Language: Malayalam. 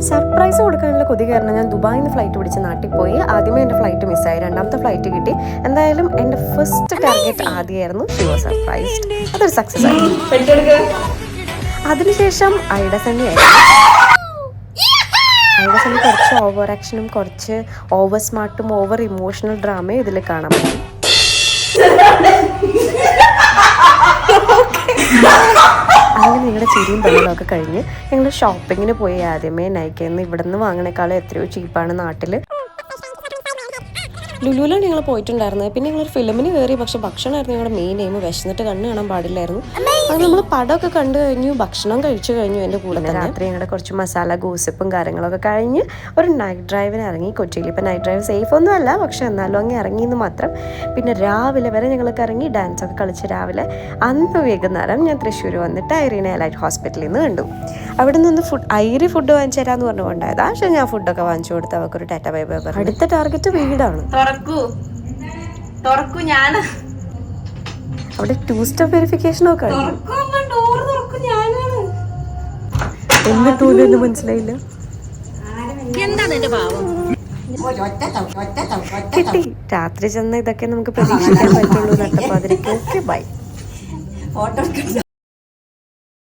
സർപ്രൈസ് കൊടുക്കാനുള്ള കൊതി കാരണം ഞാൻ ദുബായിൽ നിന്ന് ഫ്ലൈറ്റ് പിടിച്ച് നാട്ടിൽ പോയി. ആദ്യമേ എൻ്റെ ഫ്ലൈറ്റ് മിസ്സായി, രണ്ടാമത്തെ ഫ്ലൈറ്റ് കിട്ടി. എന്തായാലും എൻ്റെ ഫസ്റ്റ് ടാർഗറ്റ് ആദ്യമായിരുന്നു. She was surprised. അതൊരു സക്സസ് ആയി. അതിനുശേഷം ഐഡസണ്ണിയായിരുന്നു. ഐഡസണ്ണി കുറച്ച് ഓവർ ആക്ഷനും കുറച്ച് ഓവർ സ്മാർട്ടും ഓവർ ഇമോഷണൽ ഡ്രാമയും ഇതിൽ കാണാൻ പറ്റും. അങ്ങനെ നിങ്ങളുടെ ചിരിയും ബഹളമൊക്കെ കഴിഞ്ഞ് ഞങ്ങൾ ഷോപ്പിങ്ങിന് പോയി. ആദ്യമേ നൈക്കയിൽ നിന്ന് ഇവിടെ നിന്ന് വാങ്ങണേക്കാളും എത്രയോ ചീപ്പാണ് നാട്ടിൽ. ലുലുവിലാണ് ഞങ്ങൾ പോയിട്ടുണ്ടായിരുന്നത്. പിന്നെ ഞങ്ങളൊരു ഫിലിമിന് കയറി. പക്ഷെ ഭക്ഷണമായിരുന്നു ഞങ്ങളുടെ മെയിൻ എയിം. വിശന്നിട്ട് കണ്ണ് കാണാൻ പാടില്ലായിരുന്നു. അത് നമ്മൾ പടമൊക്കെ കണ്ടു കഴിഞ്ഞു, ഭക്ഷണം കഴിച്ചു കഴിഞ്ഞു. എൻ്റെ കൂടെ തന്നെ രാത്രി ഞങ്ങളുടെ കുറച്ച് മസാല ഗോസിപ്പും കാര്യങ്ങളൊക്കെ കഴിഞ്ഞ് ഒരു നൈറ്റ് ഡ്രൈവിന് ഇറങ്ങി കൊച്ചിയിൽ. ഇപ്പം നൈറ്റ് ഡ്രൈവ് സേഫ് ഒന്നും അല്ല, പക്ഷെ എന്നാലും അങ്ങ് ഇറങ്ങിയെന്ന് മാത്രം. പിന്നെ രാവിലെ വരെ ഞങ്ങൾക്ക് ഇറങ്ങി ഡാൻസൊക്കെ കളിച്ച് രാവിലെ. അന്ന് വൈകുന്നേരം ഞാൻ തൃശ്ശൂർ വന്നിട്ട് ഐറീന എലൈറ്റ് ഹോസ്പിറ്റലിൽ നിന്ന് കണ്ടു. അവിടെ നിന്ന് ഫുഡ് വാങ്ങിച്ചു തരാമെന്ന് പറഞ്ഞുകൊണ്ടായത്. പക്ഷേ ഞാൻ ഫുഡൊക്കെ വാങ്ങിച്ചു കൊടുത്ത് അവർക്കൊരു ടാറ്റ ബൈ ബൈ പറഞ്ഞു. അടുത്ത ടാർഗറ്റ് വീടാണ്. അവിടെ 2 സ്റ്റെപ്പ് വെരിഫിക്കേഷൻ ഒക്കെ എന്നിട്ട് മനസ്സിലായില്ല. കിട്ടി. രാത്രി ചെന്ന ഇതൊക്കെ നമുക്ക് പ്രതീക്ഷിക്കാൻ പറ്റുള്ളൂ. നട്ടപ്പാതിരിക്ക് ബൈ.